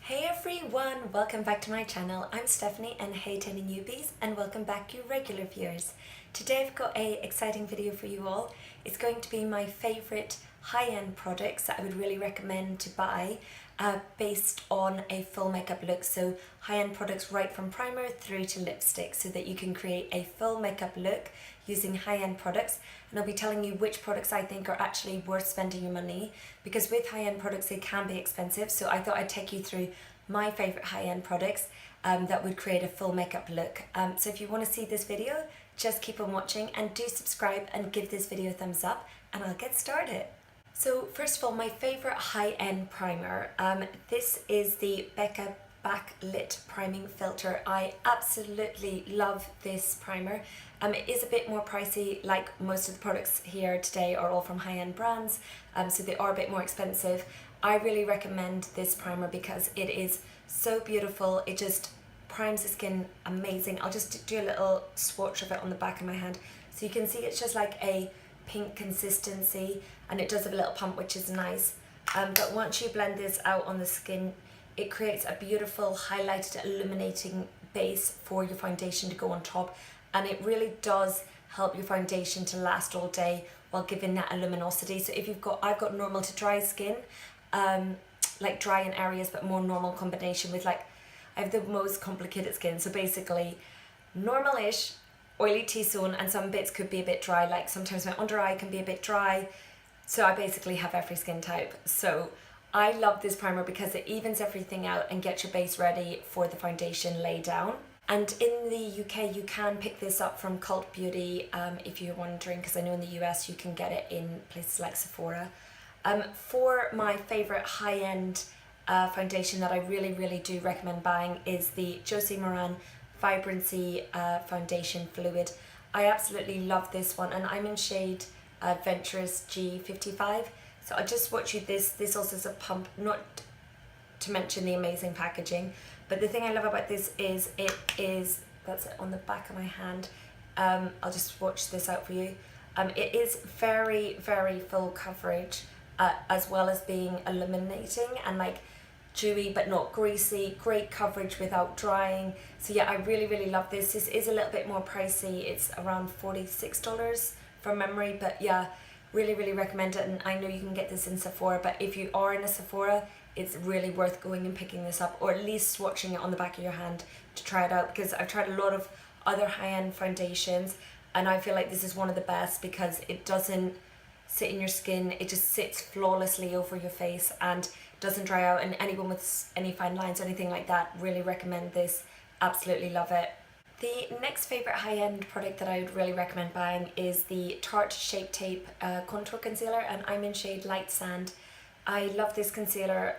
Hey everyone, welcome back to my channel. I'm Stephanie and hey to any newbies, and welcome back you regular viewers. Today I've got a exciting video for you all. It's going to be my favourite high-end products that I would really recommend to buy based on a full makeup look. So high-end products right from primer through to lipstick so that you can create a full makeup look using high-end products. And I'll be telling you which products I think are actually worth spending your money, because with high-end products they can be expensive. So I thought I'd take you through my favourite high-end products that would create a full makeup look. So if you want to see this video, just keep on watching and do subscribe and give this video a thumbs up and I'll get started. So first of all, my favourite high-end primer. This is the Becca Backlit Priming Filter. I absolutely love this primer. It is a bit more pricey, like most of the products here today are all from high-end brands, so they are a bit more expensive. I really recommend this primer because it is so beautiful. It just primes the skin amazing. I'll just do a little swatch of it on the back of my hand. So you can see it's just like a pink consistency and it does have a little pump, which is nice. But once you blend this out on the skin, it creates a beautiful highlighted illuminating base for your foundation to go on top. And it really does help your foundation to last all day while giving that luminosity. So if I've got normal to dry skin, like dry in areas but more normal combination with I have the most complicated skin. So basically normal-ish, oily T-zone, and some bits could be a bit dry, like sometimes my under eye can be a bit dry. So I basically have every skin type. So I love this primer because it evens everything out and gets your base ready for the foundation lay down. And in the UK you can pick this up from Cult Beauty if you're wondering, because I know in the US you can get it in places like Sephora. For my favourite high-end foundation that I really do recommend buying is the Josie Maran Vibrancy Foundation Fluid. I absolutely love this one and I'm in shade Venturous G55. So I'll just swatch you this. This also is a pump, not to mention the amazing packaging. But the thing I love about this is that's it on the back of my hand. I'll just swatch this out for you. It is very full coverage as well as being illuminating and like dewy but not greasy. Great coverage without drying. So yeah, I really love this. This is a little bit more pricey. It's around $46 from memory, but yeah, really recommend it. And I know you can get this in Sephora, but if you are in a Sephora, it's really worth going and picking this up, or at least swatching it on the back of your hand to try it out, because I've tried a lot of other high-end foundations and I feel like this is one of the best because it doesn't sit in your skin, it just sits flawlessly over your face and doesn't dry out. And anyone with any fine lines or anything like that, really recommend this. Absolutely love it. The next favourite high-end product that I would really recommend buying is the Tarte Shape Tape Contour Concealer, and I'm in shade Light Sand. I love this concealer.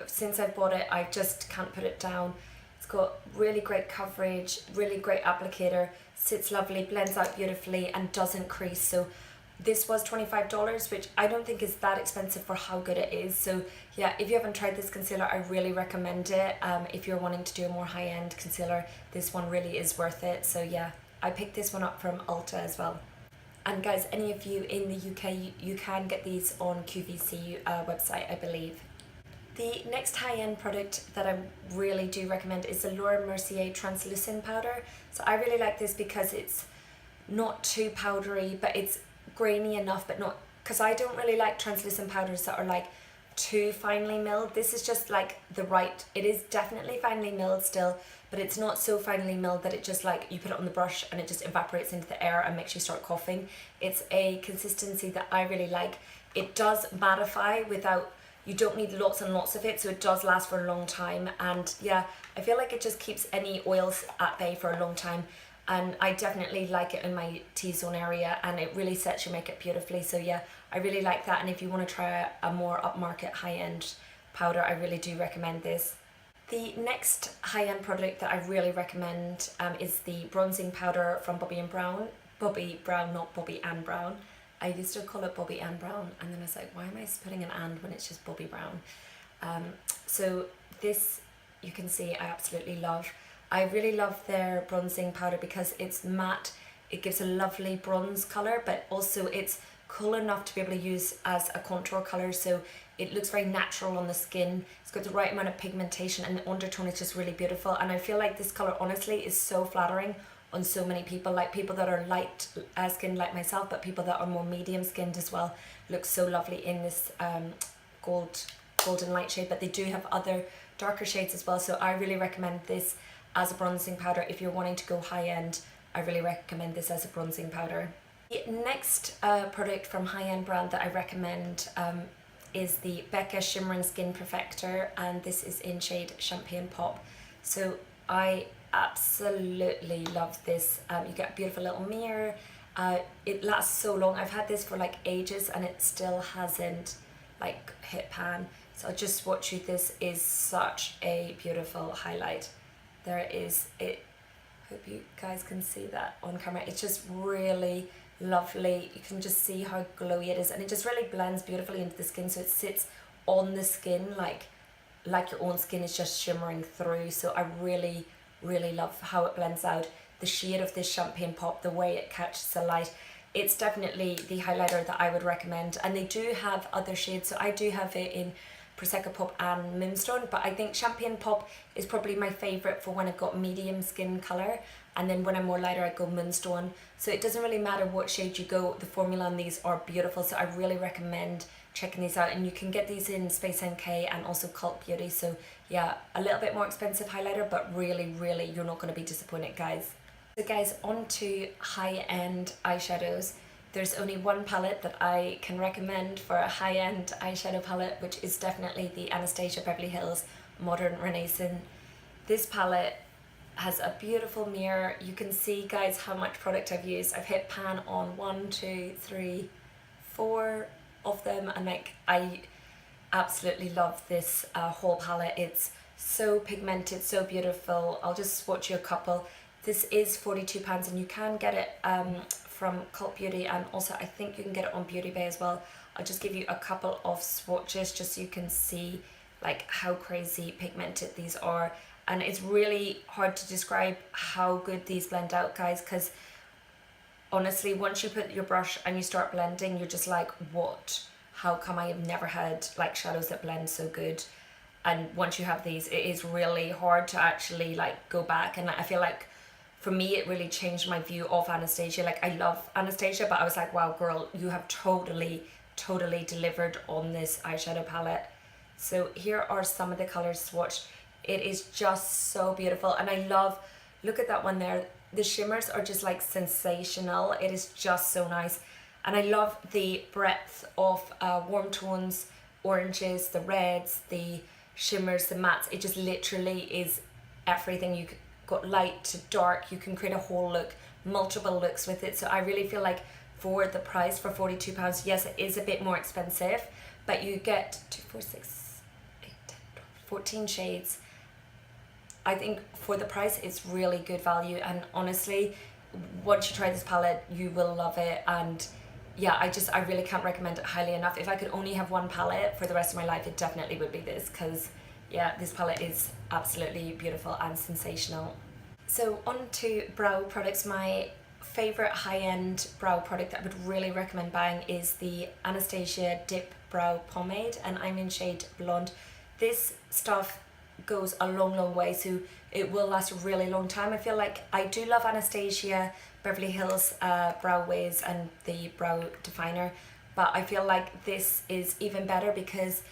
Since I've bought it, I just can't put it down. It's got really great coverage, really great applicator, sits lovely, blends out beautifully and doesn't crease. So this was $25, which I don't think is that expensive for how good it is. So yeah, if you haven't tried this concealer, I really recommend it. If you're wanting to do a more high-end concealer, this one really is worth it. So yeah, I picked this one up from Ulta as well. And guys, any of you in the UK, you can get these on QVC website, I believe. The next high-end product that I really do recommend is the Laura Mercier Translucent Powder. So I really like this because it's not too powdery, but it's grainy enough, but not, because I don't really like translucent powders that are like too finely milled. This is just like the right, it is definitely finely milled still, but it's not so finely milled that it just like you put it on the brush and it just evaporates into the air and makes you start coughing. It's a consistency that I really like. It does mattify without, you don't need lots and lots of it, so it does last for a long time. And yeah, I feel like it just keeps any oils at bay for a long time. And I definitely like it in my T-zone area and it really sets your makeup beautifully. So yeah, I really like that. And if you want to try a more upmarket high-end powder, I really do recommend this. The next high-end product that I really recommend is the bronzing powder from Bobbi and Brown. Bobbi Brown, not Bobbi and Brown. I used to call it Bobbi and Brown and then I was like, why am I putting an and when it's just Bobbi Brown? So this, you can see, I absolutely love. I really love their bronzing powder because it's matte, it gives a lovely bronze colour, but also it's cool enough to be able to use as a contour colour, so it looks very natural on the skin. It's got the right amount of pigmentation and the undertone is just really beautiful, and I feel like this colour honestly is so flattering on so many people, like people that are light skinned like myself, but people that are more medium skinned as well. Looks so lovely in this golden light shade, but they do have other darker shades as well, so I really recommend this as a bronzing powder. If you're wanting to go high end, I really recommend this as a bronzing powder. The next product from high-end brand that I recommend is the Becca Shimmering Skin Perfector, and this is in shade Champagne Pop. So I absolutely love this. You get a beautiful little mirror. It lasts so long. I've had this for like ages and it still hasn't like hit pan. So I'll just swatch you. This is such a beautiful highlight. There is it. Hope you guys can see that on camera. It's just really lovely. You can just see how glowy it is, and it just really blends beautifully into the skin, so it sits on the skin like your own skin is just shimmering through. So I really love how it blends out. The shade of this Champagne Pop, the way it catches the light, it's definitely the highlighter that I would recommend. And they do have other shades, so I do have it in Prosecco Pop and Moonstone, but I think Champagne Pop is probably my favourite for when I've got medium skin colour, and then when I'm more lighter I go Moonstone. So it doesn't really matter what shade you go, the formula on these are beautiful, so I really recommend checking these out. And you can get these in Space NK and also Cult Beauty, so yeah, a little bit more expensive highlighter, but really you're not going to be disappointed, guys. So guys, on to high-end eyeshadows. There's only one palette that I can recommend for a high-end eyeshadow palette, which is definitely the Anastasia Beverly Hills Modern Renaissance. This palette has a beautiful mirror. You can see, guys, how much product I've used. I've hit pan on 1, 2, 3, 4 of them, and like I absolutely love this whole palette. It's so pigmented, so beautiful. I'll just swatch you a couple. This is £42 and you can get it from Cult Beauty, and also I think you can get it on Beauty Bay as well. I'll just give you a couple of swatches just so you can see like how crazy pigmented these are, and it's really hard to describe how good these blend out, guys, because honestly once you put your brush and you start blending, you're just like, what? How come I have never had like shadows that blend so good? And once you have these, it is really hard to actually like go back, and I feel like for me it really changed my view of Anastasia. Like I love Anastasia, but I was like, wow girl, you have totally delivered on this eyeshadow palette. So here are some of the colors swatched. It is just so beautiful, and I love, look at that one there, the shimmers are just like sensational. It is just so nice, and I love the breadth of warm tones, oranges, the reds, the shimmers, the mattes. It just literally is everything. You got light to dark, you can create a whole look, multiple looks with it. So I really feel like for the price, for £42, yes, it is a bit more expensive, but you get 2, 4, 6, 8, 10, 12, 14 shades. I think for the price it's really good value, and honestly once you try this palette you will love it. And yeah, I really can't recommend it highly enough. If I could only have one palette for the rest of my life, it definitely would be this, because yeah, this palette is absolutely beautiful and sensational. So on to brow products. My favourite high-end brow product that I would really recommend buying is the Anastasia Dip Brow Pomade, and I'm in shade Blonde. This stuff goes a long way, so it will last a really long time. I feel like I do love Anastasia Beverly Hills Brow Wiz and the Brow Definer, but I feel like this is even better because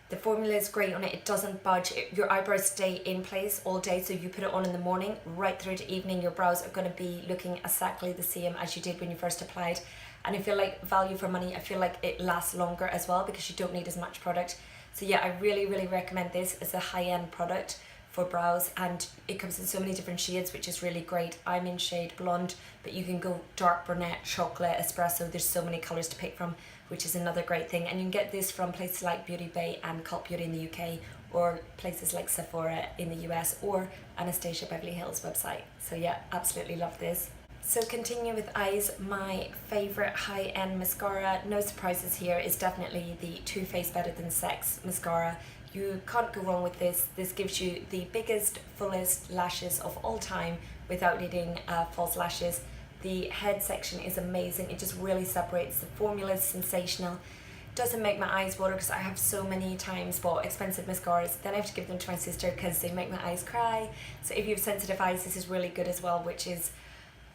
the formula is great on it. It doesn't budge. Your eyebrows stay in place all day, so you put it on in the morning right through to evening, your brows are going to be looking exactly the same as you did when you first applied. And I feel like value for money, I feel like it lasts longer as well because you don't need as much product. So yeah, I really recommend this as a high-end product for brows, and it comes in so many different shades, which is really great. I'm in shade Blonde, but you can go dark brunette, chocolate, espresso. There's so many colours to pick from, which is another great thing. And you can get this from places like Beauty Bay and Cult Beauty in the UK, or places like Sephora in the US, or Anastasia Beverly Hills website. So yeah, absolutely love this. So continue with eyes, my favourite high-end mascara, no surprises here, is definitely the Too Faced Better Than Sex mascara. You can't go wrong with this. This gives you the biggest, fullest lashes of all time without needing false lashes. The head section is amazing. It just really separates. The formula is sensational. Doesn't make my eyes water because I have so many times bought expensive mascaras, then I have to give them to my sister because they make my eyes cry. So if you have sensitive eyes, this is really good as well, which is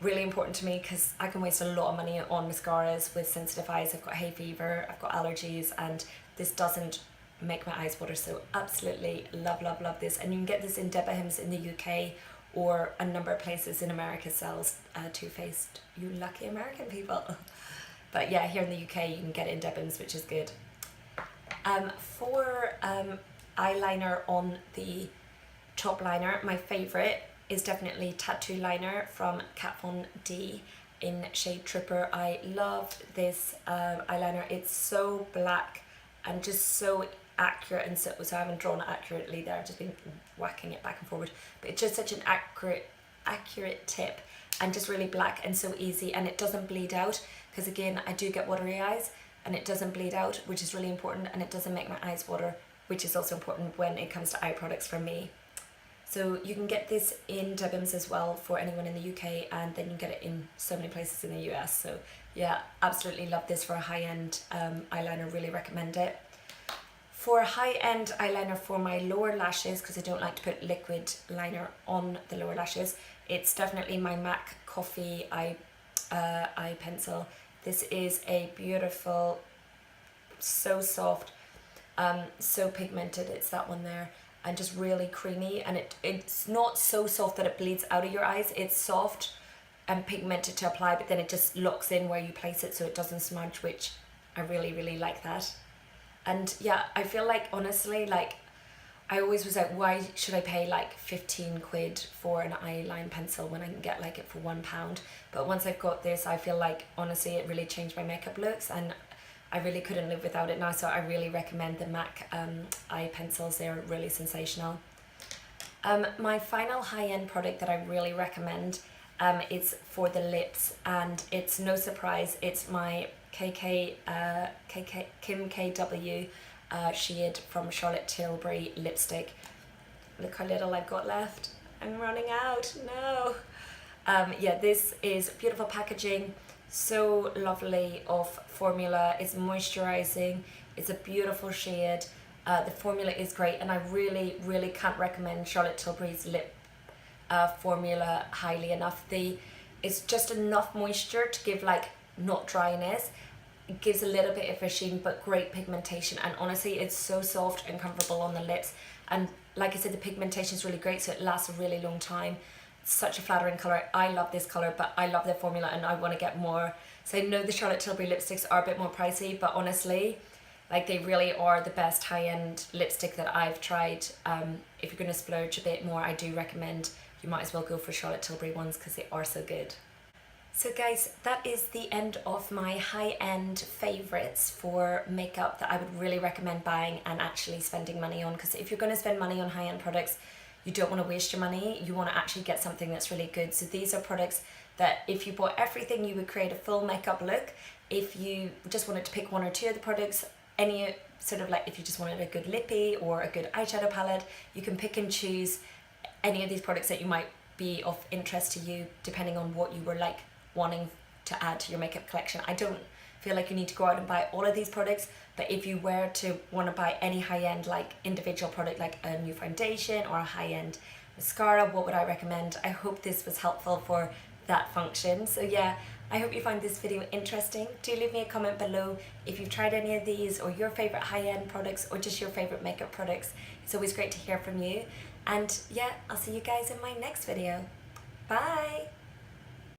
really important to me because I can waste a lot of money on mascaras with sensitive eyes. I've got hay fever, I've got allergies, and this doesn't make my eyes water. So absolutely love, love, love this. And you can get this in Debenhams in the UK, or a number of places in America sells Too Faced. You lucky American people. But yeah, here in the UK you can get it in Debenhams, which is good. For eyeliner on the top liner, my favourite is definitely Tattoo Liner from Kat Von D in shade Tripper. I love this eyeliner. It's so black and just so accurate, and so I haven't drawn it accurately there, I've just been whacking it back and forward, but it's just such an accurate tip, and just really black and so easy, and it doesn't bleed out, because again I do get watery eyes, and it doesn't bleed out, which is really important, and it doesn't make my eyes water, which is also important when it comes to eye products for me. So you can get this in Debenhams as well for anyone in the UK, and then you can get it in so many places in the US. So yeah, absolutely love this for a high-end eyeliner, really recommend it. For a high-end eyeliner for my lower lashes, because I don't like to put liquid liner on the lower lashes, it's definitely my MAC Coffee eye pencil. This is a beautiful, so soft, so pigmented, it's that one there, and just really creamy, and it's not so soft that it bleeds out of your eyes. It's soft and pigmented to apply, but then it just locks in where you place it so it doesn't smudge, which I really, really like that. And yeah, I feel like, honestly, like, I always was like, why should I pay like 15 quid for an eyeline pencil when I can get like it for £1? But once I've got this, I feel like, honestly, it really changed my makeup looks, and I really couldn't live without it now. So I really recommend the MAC eye pencils. They're really sensational. My final high-end product that I really recommend is for the lips, and it's no surprise, it's my Kim KW shade from Charlotte Tilbury lipstick. Look how little I've got left. I'm running out, no. Yeah, this is beautiful packaging, so lovely of formula. It's moisturizing, it's a beautiful shade. The formula is great, and I really, really can't recommend Charlotte Tilbury's lip formula highly enough. It's just enough moisture to give like not dryness. It gives a little bit of a sheen, but great pigmentation, and honestly it's so soft and comfortable on the lips, and like I said, the pigmentation is really great, so it lasts a really long time. It's such a flattering colour. I love this colour, but I love the formula and I want to get more. So I know the Charlotte Tilbury lipsticks are a bit more pricey, but honestly, like, they really are the best high-end lipstick that I've tried. If you're going to splurge a bit more, I do recommend you might as well go for Charlotte Tilbury ones because they are so good. So guys, that is the end of my high-end favourites for makeup that I would really recommend buying and actually spending money on, because if you're going to spend money on high-end products, you don't want to waste your money, you want to actually get something that's really good. So these are products that if you bought everything, you would create a full makeup look. If you just wanted to pick one or two of the products, any sort of like, if you just wanted a good lippy or a good eyeshadow palette, you can pick and choose any of these products that you might be of interest to you, depending on what you were like wanting to add to your makeup collection. I don't feel like you need to go out and buy all of these products, but if you were to want to buy any high-end like individual product, like a new foundation or a high-end mascara, what would I recommend? I hope this was helpful for that function. So yeah, I hope you found this video interesting. Do leave me a comment below if you've tried any of these, or your favourite high-end products, or just your favourite makeup products. It's always great to hear from you. And yeah, I'll see you guys in my next video. Bye!